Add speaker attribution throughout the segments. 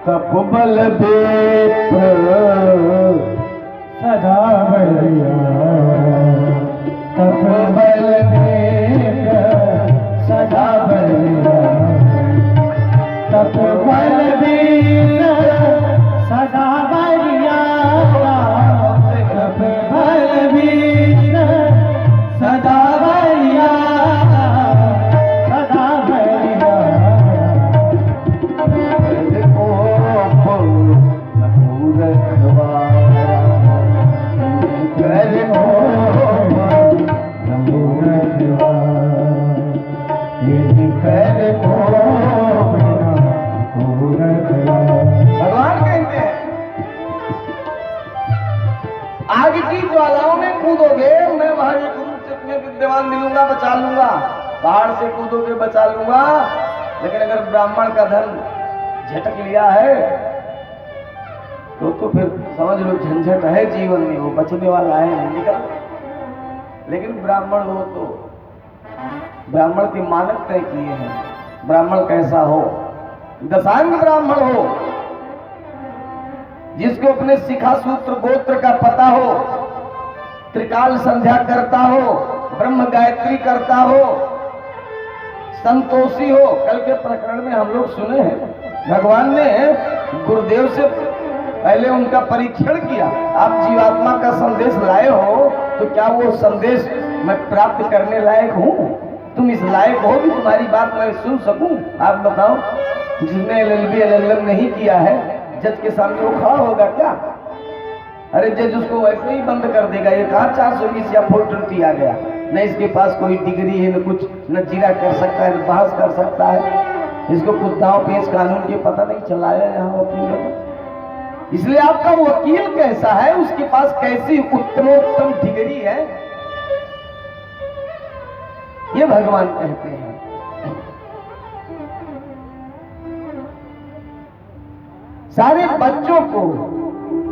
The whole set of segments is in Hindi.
Speaker 1: तपबल बेप सदा बलिया, तपबल बेप सदा बलिया, तपबल बेप सदा बलिया, तपबल बेप सदा बलिया, सदा बलिया।
Speaker 2: भगवान कहते हैं आग की ज्वालाओं में कूदोगे, मैं वहां एक रूप से तुम्हें विद्यमान मिलूंगा, बचा लूंगा। पहाड़ से कूदोगे, बचा लूंगा। लेकिन अगर ब्राह्मण का धन झटक लिया है तो फिर समझ लो झंझट है जीवन में, वो बचने वाला है नहीं, निकल। लेकिन ब्राह्मण हो तो ब्राह्मण के मानक तय किए हैं। ब्राह्मण कैसा हो? दशांग ब्राह्मण हो, जिसको अपने शिखा सूत्र गोत्र का पता हो, त्रिकाल संध्या करता हो, ब्रह्म गायत्री करता हो, संतोषी हो। कल के प्रकरण में हम लोग सुने हैं, भगवान ने गुरुदेव से पहले उनका परीक्षण किया। आप जीवात्मा का संदेश लाए हो तो क्या वो संदेश मैं प्राप्त करने लायक हूं? तुम इस लायक हो कि तुम्हारी बात मैं सुन सकूं? आप बताओ, जिसने LLB LLM नहीं किया है, जज के सामने वो खड़ा होगा क्या? अरे जज उसको वैसे ही बंद कर देगा। ये कहा 420 या 420 आ गया, न इसके पास कोई डिग्री है, न कुछ, न जिला कर सकता है, न बहस कर सकता है। इसको कुछ दांव पेश कानून के पता नहीं चलाया यहाँ वकील ने। इसलिए आपका वकील कैसा है, उसके पास कैसी उत्तमोत्तम डिग्री है, ये भगवान कहते हैं। सारे बच्चों को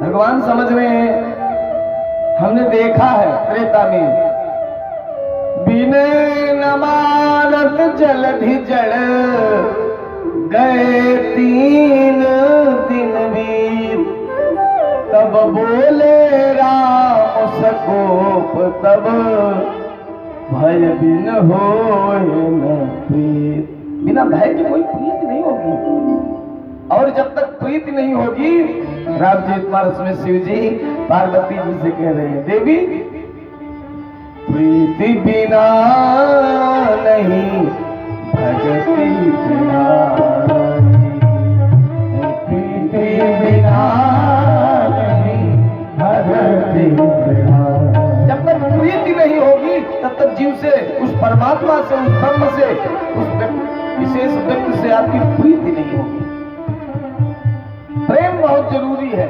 Speaker 2: भगवान समझ रहे हैं। हमने देखा है त्रेता में, बिने न मानत जलधि जड़ गए 3 दिन बीत, तब बोले राम सकोप, तब भय बिन होए न प्रीत। बिना भय के कोई प्रीत नहीं होगी, और जब तक प्रीति नहीं होगी, रामचरितमानस में शिव जी पार्वती जी से कह रहे हैं, देवी प्रीति बिना नहीं भगति बिना, प्रीति बिना नहीं भगति बिना। जब तक प्रीति नहीं होगी तब तक जीव से, उस परमात्मा से, उस ब्रह्म से, उस विशेष व्यक्ति से आपकी प्रीति नहीं होगी। प्रेम बहुत जरूरी है।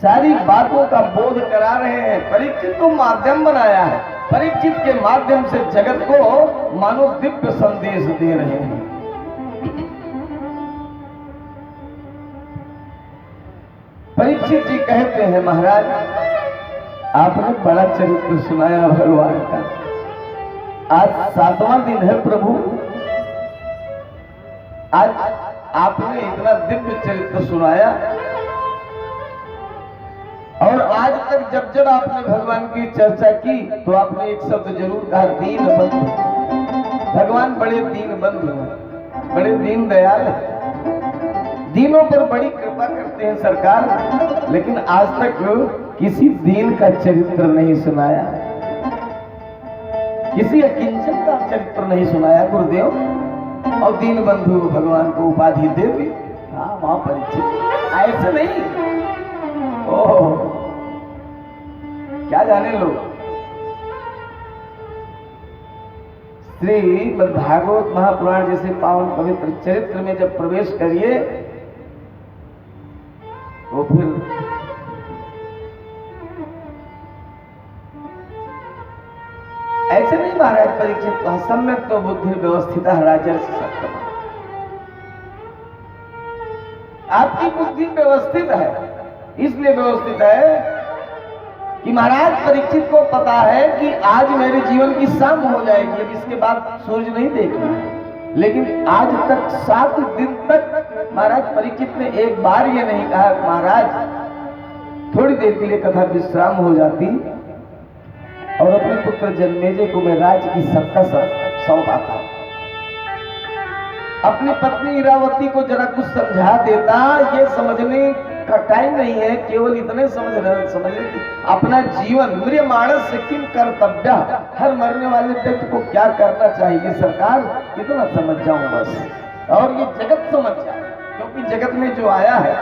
Speaker 2: सारी बातों का बोध करा रहे हैं। परीक्षित को माध्यम बनाया है, परीक्षित के माध्यम से जगत को मानो दिव्य संदेश दे रहे हैं। परीक्षित जी कहते हैं, महाराज आपने बड़ा चरित्र सुनाया भगवान का। आज 7वां दिन है प्रभु, आज आपने इतना दिव्य चरित्र सुनाया, और आज तक जब जब आपने भगवान की चर्चा की तो आपने एक शब्द जरूर कहा, दीन बंधु। भगवान बड़े दीन बंधु हैं, बड़े दीन दयाल हैं, दीनों पर बड़ी कृपा करते हैं सरकार। लेकिन आज तक किसी दीन का चरित्र नहीं सुनाया, किसी अकिंचन का चरित्र नहीं सुनाया गुरुदेव। और दीन बंधु भगवान को उपाधि दे दी। हाँ, वहां परीक्षित ऐसे नहीं। ओह, क्या जाने लोग। श्री भागवत महापुराण जैसे पावन पवित्र चरित्र में जब प्रवेश करिए तो फिर ऐसे नहीं महाराज परीक्षित तो सम्यक तो बुद्धि व्यवस्थित राजर्ष सत्तम। आपकी बुद्धि व्यवस्थित है, इसलिए व्यवस्थित है कि महाराज परीक्षित को पता है कि आज मेरे जीवन की शाम हो जाएगी, अब इसके बाद सूरज नहीं देखना है। लेकिन आज तक 7 दिन तक महाराज परीक्षित ने एक बार ये नहीं कहा महाराज थोड़ी देर के लिए कथा विश्राम हो जाती और अपने पुत्र जन्मेजय को मैं राज्य की सत्ता सौंपाता, अपनी पत्नी इरावती को जरा कुछ समझा देता। ये समझने का टाइम नहीं है, केवल इतने समझ कि अपना जीवन म्रियमाणस से किम कर्तव्य, हर मरने वाले व्यक्ति को क्या करना चाहिए सरकार, इतना समझ जाऊं बस, और ये जगत समझ जाए, क्योंकि जगत में जो आया है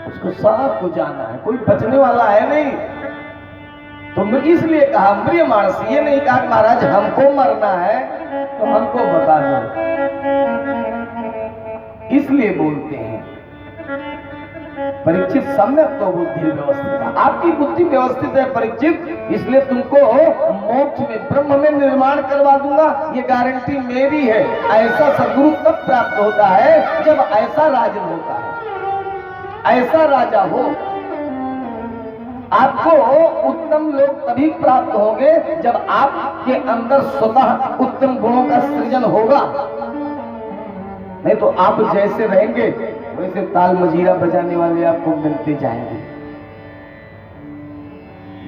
Speaker 2: उसको सबको जाना है, कोई बचने वाला है नहीं। तो मैं इसलिए कहा म्रियमाणस, ये नहीं कहा कि महाराज हमको मरना है तो हमको बता दो, इसलिए बोलते हैं परीक्षित सम्यक तो बुद्धि व्यवस्थित, आपकी बुद्धि व्यवस्थित है परीक्षित, इसलिए तुमको मोक्ष में ब्रह्म में निर्माण करवा दूंगा, ये गारंटी मेरी है। ऐसा सद्गुरु तब प्राप्त होता है जब ऐसा राजन होता है, ऐसा राजा हो। आपको उत्तम लोग तभी प्राप्त होंगे जब आपके अंदर स्वतः उत्तम गुणों का सृजन होगा, नहीं तो आप जैसे रहेंगे वैसे ताल मजीरा बजाने वाले आपको मिलते जाएंगे।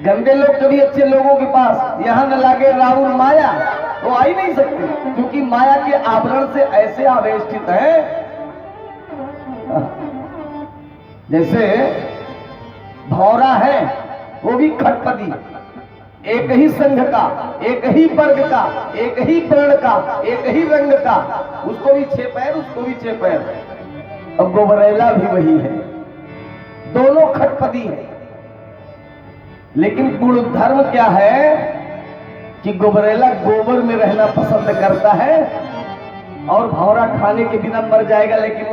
Speaker 2: गंदे लोग कभी अच्छे लोगों के पास यहां न लागे राहुल माया, वो आ ही नहीं सकते, क्योंकि माया के आवरण से ऐसे आवेष्टित है। जैसे भौरा है वो भी खटपटी, एक ही संघ का, एक ही वर्ग का, एक ही वर्ण का, एक ही रंग का, उसको भी 6 पैर, उसको भी 6 पैर, और गोबरेला भी वही है, दोनों खटपटी है। लेकिन गुण धर्म क्या है कि गोबरेला गोबर में रहना पसंद करता है और भौरा खाने के बिना मर जाएगा, लेकिन वो